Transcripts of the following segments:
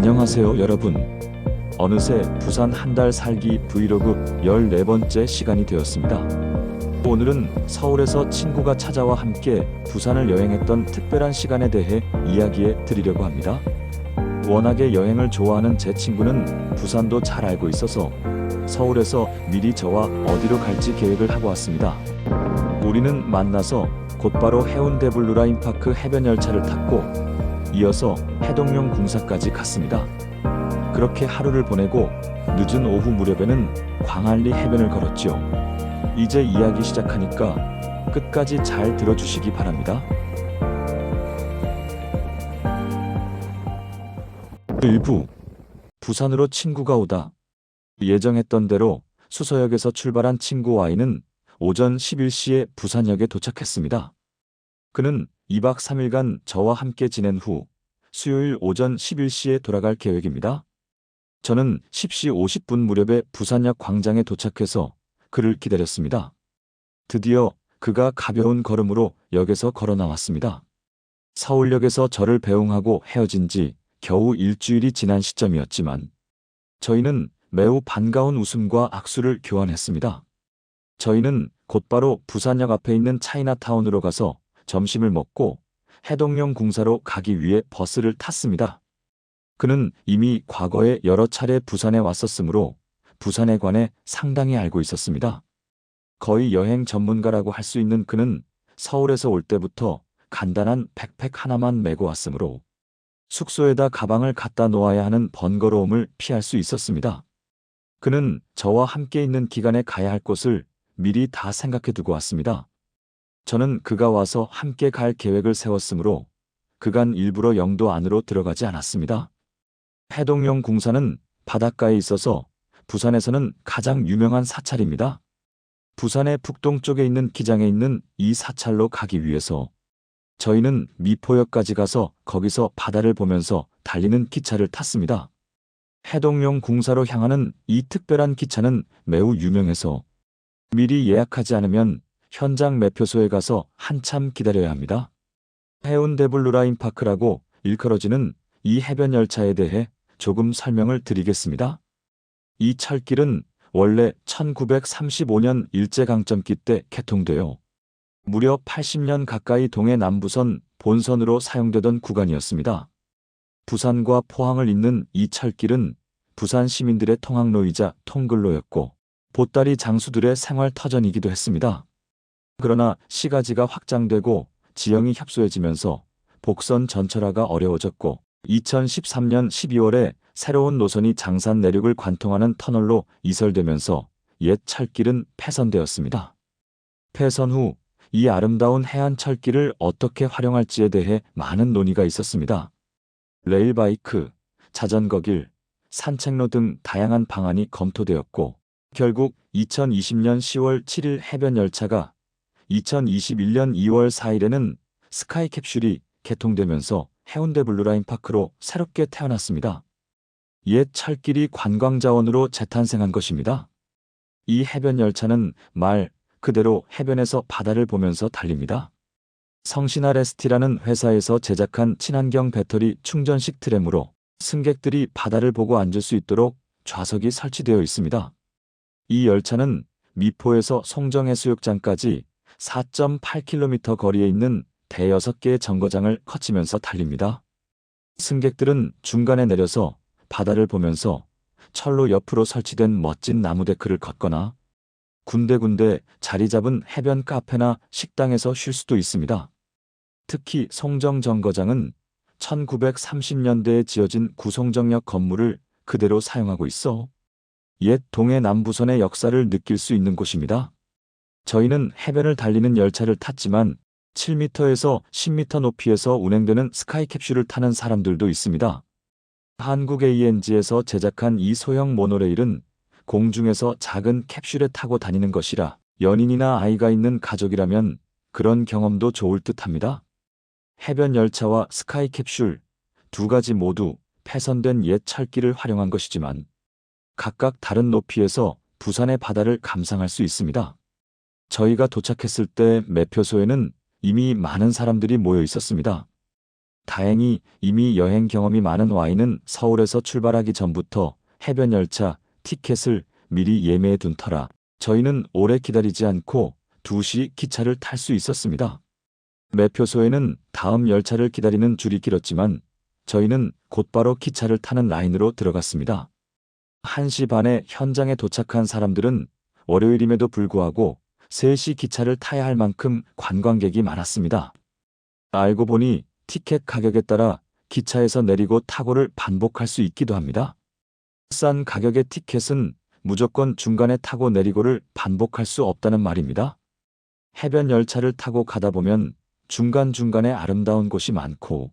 안녕하세요 여러분. 어느새 부산 한 달 살기 브이로그 14번째 시간이 되었습니다. 오늘은 서울에서 친구가 찾아와 함께 부산을 여행했던 특별한 시간에 대해 이야기해 드리려고 합니다. 워낙에 여행을 좋아하는 제 친구는 부산도 잘 알고 있어서 서울에서 미리 저와 어디로 갈지 계획을 하고 왔습니다. 우리는 만나서 곧바로 해운대 블루라인파크 해변 열차를 탔고 이어서 해동용 궁사까지 갔습니다. 그렇게 하루를 보내고 늦은 오후 무렵에는 광안리 해변을 걸었지요. 이제 이야기 시작하니까 끝까지 잘 들어주시기 바랍니다. 1부. 부산으로 친구가 오다. 예정했던 대로 수서역에서 출발한 친구 Y는 오전 11시에 부산역에 도착했습니다. 그는 2박 3일간 저와 함께 지낸 후 수요일 오전 11시에 돌아갈 계획입니다. 저는 10시 50분 무렵에 부산역 광장에 도착해서 그를 기다렸습니다. 드디어 그가 가벼운 걸음으로 역에서 걸어 나왔습니다. 서울역에서 저를 배웅하고 헤어진 지 겨우 일주일이 지난 시점이었지만 저희는 매우 반가운 웃음과 악수를 교환했습니다. 저희는 곧바로 부산역 앞에 있는 차이나타운으로 가서 점심을 먹고 해동용 궁사로 가기 위해 버스를 탔습니다. 그는 이미 과거에 여러 차례 부산에 왔었으므로 부산에 관해 상당히 알고 있었습니다. 거의 여행 전문가라고 할 수 있는 그는 서울에서 올 때부터 간단한 백팩 하나만 메고 왔으므로 숙소에다 가방을 갖다 놓아야 하는 번거로움을 피할 수 있었습니다. 그는 저와 함께 있는 기간에 가야 할 곳을 미리 다 생각해 두고 왔습니다. 저는 그가 와서 함께 갈 계획을 세웠으므로 그간 일부러 영도 안으로 들어가지 않았습니다. 해동용 궁사는 바닷가에 있어서 부산에서는 가장 유명한 사찰입니다. 부산의 북동쪽에 있는 기장에 있는 이 사찰로 가기 위해서 저희는 미포역까지 가서 거기서 바다를 보면서 달리는 기차를 탔습니다. 해동용 궁사로 향하는 이 특별한 기차는 매우 유명해서 미리 예약하지 않으면 현장 매표소에 가서 한참 기다려야 합니다. 해운대 블루라인파크라고 일컬어지는 이 해변 열차에 대해 조금 설명을 드리겠습니다. 이 철길은 원래 1935년 일제강점기 때 개통되어 무려 80년 가까이 동해 남부선 본선으로 사용되던 구간이었습니다. 부산과 포항을 잇는 이 철길은 부산 시민들의 통학로이자 통근로였고 보따리 장수들의 생활터전이기도 했습니다. 그러나 시가지가 확장되고 지형이 협소해지면서 복선 전철화가 어려워졌고 2013년 12월에 새로운 노선이 장산 내륙을 관통하는 터널로 이설되면서 옛 철길은 폐선되었습니다. 폐선 후 이 아름다운 해안 철길을 어떻게 활용할지에 대해 많은 논의가 있었습니다. 레일바이크, 자전거길, 산책로 등 다양한 방안이 검토되었고 결국 2020년 10월 7일 해변 열차가 2021년 2월 4일에는 스카이캡슐이 개통되면서 해운대 블루라인파크로 새롭게 태어났습니다. 옛 철길이 관광자원으로 재탄생한 것입니다. 이 해변 열차는 말 그대로 해변에서 바다를 보면서 달립니다. 성신아레스티라는 회사에서 제작한 친환경 배터리 충전식 트램으로 승객들이 바다를 보고 앉을 수 있도록 좌석이 설치되어 있습니다. 이 열차는 미포에서 송정해수욕장까지 4.8km 거리에 있는 대여섯 개의 정거장을 거치면서 달립니다. 승객들은 중간에 내려서 바다를 보면서 철로 옆으로 설치된 멋진 나무 데크를 걷거나 군데군데 자리 잡은 해변 카페나 식당에서 쉴 수도 있습니다. 특히 송정 정거장은 1930년대에 지어진 구송정역 건물을 그대로 사용하고 있어 옛 동해 남부선의 역사를 느낄 수 있는 곳입니다. 저희는 해변을 달리는 열차를 탔지만 7m에서 10m 높이에서 운행되는 스카이캡슐을 타는 사람들도 있습니다. 한국 ANG에서 제작한 이 소형 모노레일은 공중에서 작은 캡슐에 타고 다니는 것이라 연인이나 아이가 있는 가족이라면 그런 경험도 좋을 듯합니다. 해변 열차와 스카이캡슐 두 가지 모두 폐선된 옛 철길을 활용한 것이지만 각각 다른 높이에서 부산의 바다를 감상할 수 있습니다. 저희가 도착했을 때 매표소에는 이미 많은 사람들이 모여 있었습니다. 다행히 이미 여행 경험이 많은 Y는 서울에서 출발하기 전부터 해변 열차 티켓을 미리 예매해 둔 터라 저희는 오래 기다리지 않고 2시 기차를 탈 수 있었습니다. 매표소에는 다음 열차를 기다리는 줄이 길었지만 저희는 곧바로 기차를 타는 라인으로 들어갔습니다. 1시 반에 현장에 도착한 사람들은 월요일임에도 불구하고 3시 기차를 타야 할 만큼 관광객이 많았습니다. 알고 보니 티켓 가격에 따라 기차에서 내리고 타고를 반복할 수 있기도 합니다. 싼 가격의 티켓은 무조건 중간에 타고 내리고를 반복할 수 없다는 말입니다. 해변 열차를 타고 가다 보면 중간중간에 아름다운 곳이 많고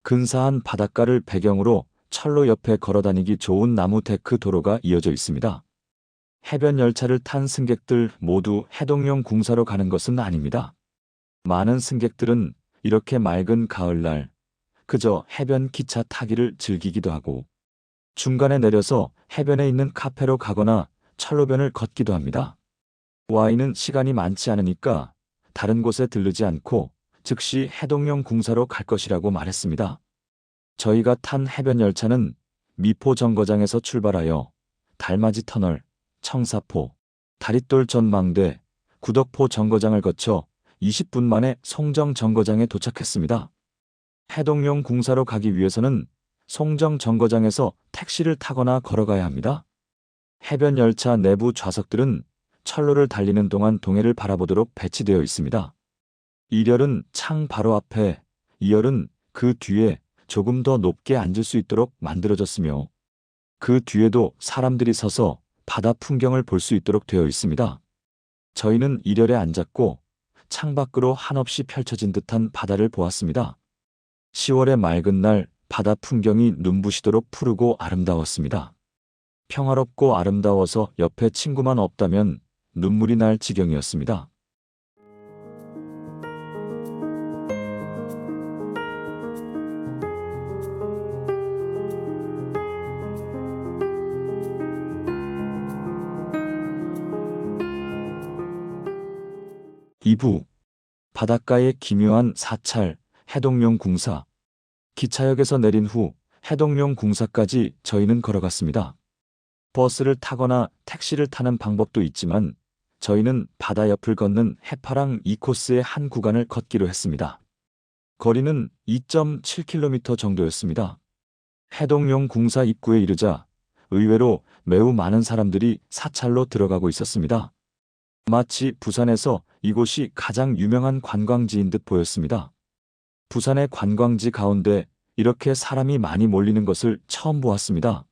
근사한 바닷가를 배경으로 철로 옆에 걸어다니기 좋은 나무 데크 도로가 이어져 있습니다. 해변 열차를 탄 승객들 모두 해동용 궁사로 가는 것은 아닙니다. 많은 승객들은 이렇게 맑은 가을날 그저 해변 기차 타기를 즐기기도 하고 중간에 내려서 해변에 있는 카페로 가거나 철로변을 걷기도 합니다. Y는 시간이 많지 않으니까 다른 곳에 들르지 않고 즉시 해동용 궁사로 갈 것이라고 말했습니다. 저희가 탄 해변 열차는 미포 정거장에서 출발하여 달맞이 터널, 청사포, 다릿돌 전망대, 구덕포 정거장을 거쳐 20분 만에 송정 정거장에 도착했습니다. 해동용 궁사로 가기 위해서는 송정 정거장에서 택시를 타거나 걸어가야 합니다. 해변 열차 내부 좌석들은 철로를 달리는 동안 동해를 바라보도록 배치되어 있습니다. 1열은 창 바로 앞에, 2열은 그 뒤에 조금 더 높게 앉을 수 있도록 만들어졌으며 그 뒤에도 사람들이 서서 바다 풍경을 볼 수 있도록 되어 있습니다. 저희는 1열에 앉았고 창밖으로 한없이 펼쳐진 듯한 바다를 보았습니다. 10월의 맑은 날 바다 풍경이 눈부시도록 푸르고 아름다웠습니다. 평화롭고 아름다워서 옆에 친구만 없다면 눈물이 날 지경이었습니다. (2부) 바닷가의 기묘한 사찰, 해동용 궁사. 기차역에서 내린 후 해동용 궁사까지 저희는 걸어갔습니다. 버스를 타거나 택시를 타는 방법도 있지만 저희는 바다 옆을 걷는 해파랑 2코스의 한 구간을 걷기로 했습니다. 거리는 2.7km 정도였습니다. 해동용 궁사 입구에 이르자 의외로 매우 많은 사람들이 사찰로 들어가고 있었습니다. 마치 부산에서 이곳이 가장 유명한 관광지인 듯 보였습니다. 부산의 관광지 가운데 이렇게 사람이 많이 몰리는 것을 처음 보았습니다.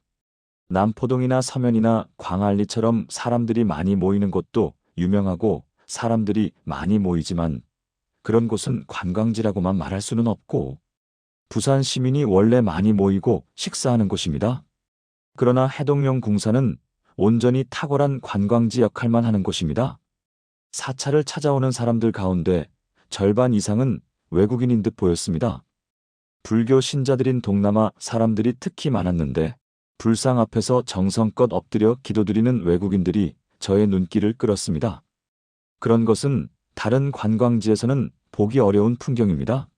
남포동이나 서면이나 광안리처럼 사람들이 많이 모이는 곳도 유명하고 사람들이 많이 모이지만 그런 곳은 관광지라고만 말할 수는 없고 부산 시민이 원래 많이 모이고 식사하는 곳입니다. 그러나 해동용 궁사는 온전히 탁월한 관광지 역할만 하는 곳입니다. 사찰을 찾아오는 사람들 가운데 절반 이상은 외국인인 듯 보였습니다. 불교 신자들인 동남아 사람들이 특히 많았는데 불상 앞에서 정성껏 엎드려 기도드리는 외국인들이 저의 눈길을 끌었습니다. 그런 것은 다른 관광지에서는 보기 어려운 풍경입니다.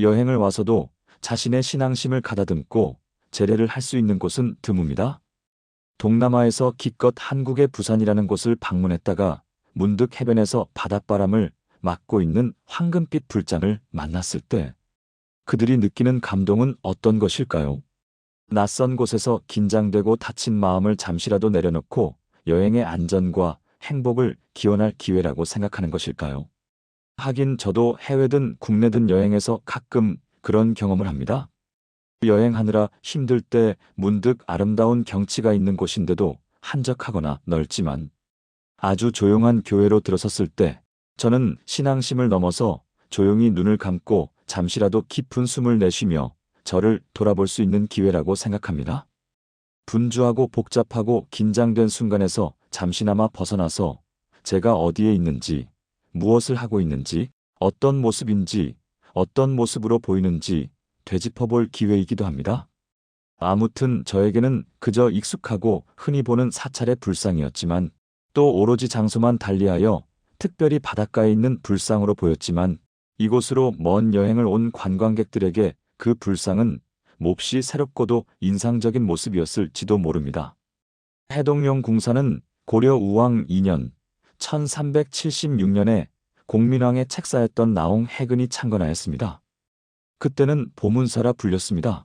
여행을 와서도 자신의 신앙심을 가다듬고 제례를 할 수 있는 곳은 드뭅니다. 동남아에서 기껏 한국의 부산이라는 곳을 방문했다가 문득 해변에서 바닷바람을 맞고 있는 황금빛 불장을 만났을 때 그들이 느끼는 감동은 어떤 것일까요? 낯선 곳에서 긴장되고 다친 마음을 잠시라도 내려놓고 여행의 안전과 행복을 기원할 기회라고 생각하는 것일까요? 하긴 저도 해외든 국내든 여행에서 가끔 그런 경험을 합니다. 여행하느라 힘들 때 문득 아름다운 경치가 있는 곳인데도 한적하거나 넓지만 아주 조용한 교회로 들어섰을 때 저는 신앙심을 넘어서 조용히 눈을 감고 잠시라도 깊은 숨을 내쉬며 저를 돌아볼 수 있는 기회라고 생각합니다. 분주하고 복잡하고 긴장된 순간에서 잠시나마 벗어나서 제가 어디에 있는지, 무엇을 하고 있는지, 어떤 모습인지, 어떤 모습으로 보이는지 되짚어볼 기회이기도 합니다. 아무튼 저에게는 그저 익숙하고 흔히 보는 사찰의 불상이었지만 또 오로지 장소만 달리하여 특별히 바닷가에 있는 불상으로 보였지만 이곳으로 먼 여행을 온 관광객들에게 그 불상은 몹시 새롭고도 인상적인 모습이었을지도 모릅니다. 해동용 궁사는 고려 우왕 2년 1376년에 공민왕의 책사였던 나홍 해근이 창건하였습니다. 그때는 보문사라 불렸습니다.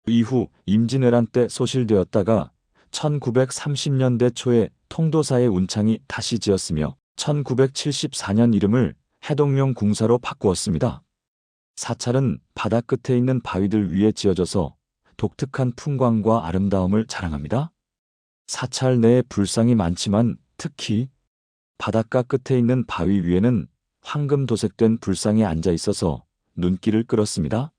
이후 임진왜란 때 소실되었다가 1930년대 초에 통도사의 운창이 다시 지었으며 1974년 이름을 해동용 궁사로 바꾸었습니다. 사찰은 바다 끝에 있는 바위들 위에 지어져서 독특한 풍광과 아름다움을 자랑합니다. 사찰 내에 불상이 많지만 특히 바닷가 끝에 있는 바위 위에는 황금 도색된 불상이 앉아 있어서 눈길을 끌었습니다.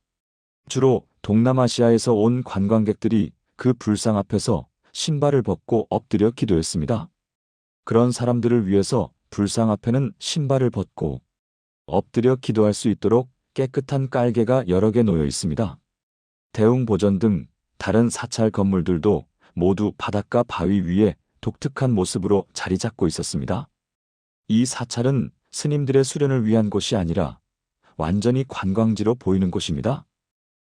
주로 동남아시아에서 온 관광객들이 그 불상 앞에서 신발을 벗고 엎드려 기도했습니다. 그런 사람들을 위해서 불상 앞에는 신발을 벗고 엎드려 기도할 수 있도록 깨끗한 깔개가 여러 개 놓여 있습니다. 대웅보전 등 다른 사찰 건물들도 모두 바닷가 바위 위에 독특한 모습으로 자리 잡고 있었습니다. 이 사찰은 스님들의 수련을 위한 곳이 아니라 완전히 관광지로 보이는 곳입니다.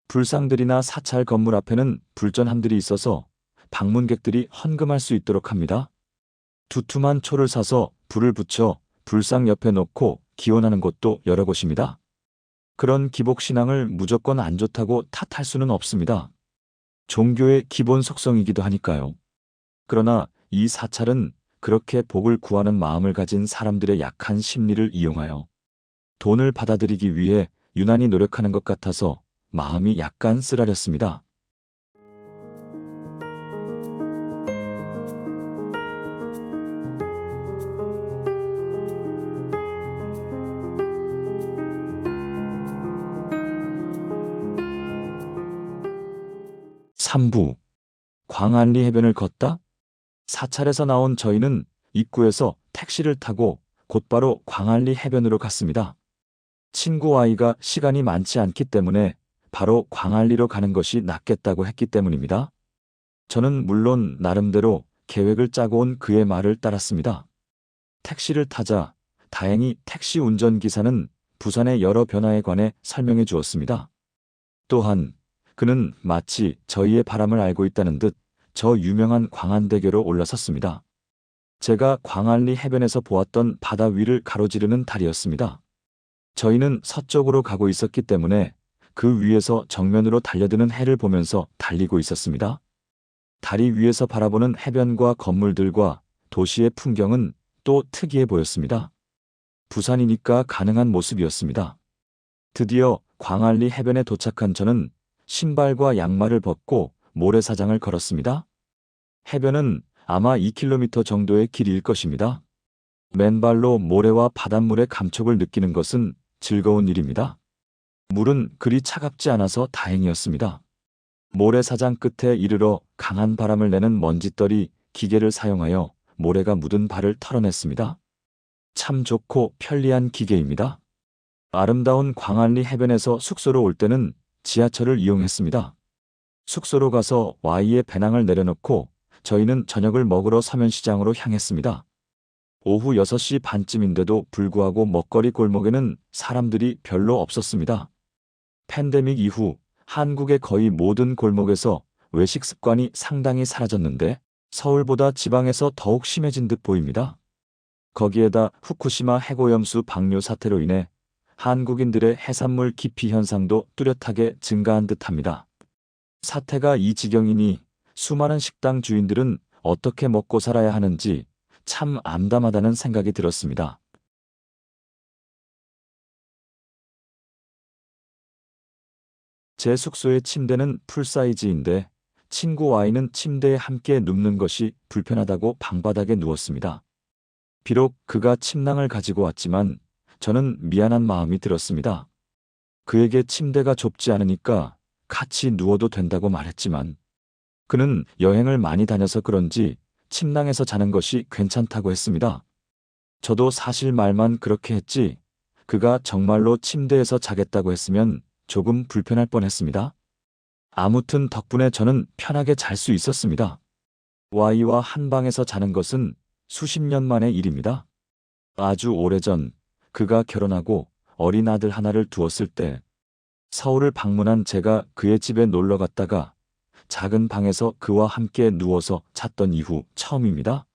불상들이나 사찰 건물 앞에는 불전함들이 있어서 방문객들이 헌금할 수 있도록 합니다. 두툼한 초를 사서 불을 붙여 불상 옆에 놓고 기원하는 곳도 여러 곳입니다. 그런 기복신앙을 무조건 안 좋다고 탓할 수는 없습니다. 종교의 기본 속성이기도 하니까요. 그러나 이 사찰은 그렇게 복을 구하는 마음을 가진 사람들의 약한 심리를 이용하여 돈을 받아들이기 위해 유난히 노력하는 것 같아서 마음이 약간 쓰라렸습니다. (3부) 광안리 해변을 걷다? 사찰에서 나온 저희는 입구에서 택시를 타고 곧바로 광안리 해변으로 갔습니다. 친구 아이가 시간이 많지 않기 때문에 바로 광안리로 가는 것이 낫겠다고 했기 때문입니다. 저는 물론 나름대로 계획을 짜고 온 그의 말을 따랐습니다. 택시를 타자 다행히 택시 운전기사는 부산의 여러 변화에 관해 설명해 주었습니다. 또한 그는 마치 저희의 바람을 알고 있다는 듯 저 유명한 광안대교로 올라섰습니다. 제가 광안리 해변에서 보았던 바다 위를 가로지르는 다리였습니다. 저희는 서쪽으로 가고 있었기 때문에 그 위에서 정면으로 달려드는 해를 보면서 달리고 있었습니다. 다리 위에서 바라보는 해변과 건물들과 도시의 풍경은 또 특이해 보였습니다. 부산이니까 가능한 모습이었습니다. 드디어 광안리 해변에 도착한 저는 신발과 양말을 벗고 모래사장을 걸었습니다. 해변은 아마 2km 정도의 길일 것입니다. 맨발로 모래와 바닷물의 감촉을 느끼는 것은 즐거운 일입니다. 물은 그리 차갑지 않아서 다행이었습니다. 모래사장 끝에 이르러 강한 바람을 내는 먼지떨이 기계를 사용하여 모래가 묻은 발을 털어냈습니다. 참 좋고 편리한 기계입니다. 아름다운 광안리 해변에서 숙소로 올 때는 지하철을 이용했습니다. 숙소로 가서 Y의 배낭을 내려놓고 저희는 저녁을 먹으러 서면시장으로 향했습니다. 오후 6시 반쯤인데도 불구하고 먹거리 골목에는 사람들이 별로 없었습니다. 팬데믹 이후 한국의 거의 모든 골목에서 외식 습관이 상당히 사라졌는데 서울보다 지방에서 더욱 심해진 듯 보입니다. 거기에다 후쿠시마 핵오염수 방류 사태로 인해 한국인들의 해산물 기피 현상도 뚜렷하게 증가한 듯합니다. 사태가 이 지경이니 수많은 식당 주인들은 어떻게 먹고 살아야 하는지 참 암담하다는 생각이 들었습니다. 제 숙소의 침대는 풀사이즈인데 친구 Y는 침대에 함께 눕는 것이 불편하다고 방바닥에 누웠습니다. 비록 그가 침낭을 가지고 왔지만 저는 미안한 마음이 들었습니다. 그에게 침대가 좁지 않으니까 같이 누워도 된다고 말했지만 그는 여행을 많이 다녀서 그런지 침낭에서 자는 것이 괜찮다고 했습니다. 저도 사실 말만 그렇게 했지 그가 정말로 침대에서 자겠다고 했으면 조금 불편할 뻔했습니다. 아무튼 덕분에 저는 편하게 잘 수 있었습니다. Y와 한 방에서 자는 것은 수십 년 만의 일입니다. 아주 오래전 그가 결혼하고 어린 아들 하나를 두었을 때 서울을 방문한 제가 그의 집에 놀러 갔다가 작은 방에서 그와 함께 누워서 잤던 이후 처음입니다.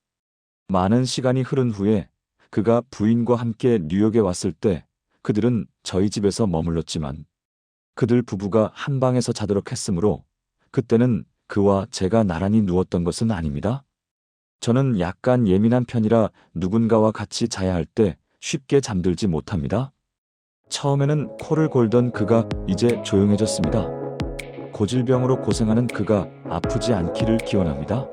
많은 시간이 흐른 후에 그가 부인과 함께 뉴욕에 왔을 때 그들은 저희 집에서 머물렀지만 그들 부부가 한 방에서 자도록 했으므로 그때는 그와 제가 나란히 누웠던 것은 아닙니다. 저는 약간 예민한 편이라 누군가와 같이 자야 할 때 쉽게 잠들지 못합니다. 처음에는 코를 골던 그가 이제 조용해졌습니다. 고질병으로 고생하는 그가 아프지 않기를 기원합니다.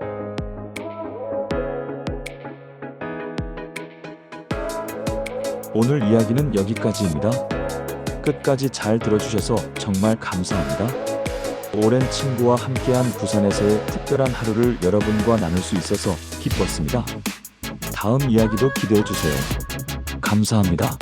오늘 이야기는 여기까지입니다. 끝까지 잘 들어주셔서 정말 감사합니다. 오랜 친구와 함께한 부산에서의 특별한 하루를 여러분과 나눌 수 있어서 기뻤습니다. 다음 이야기도 기대해 주세요. 감사합니다.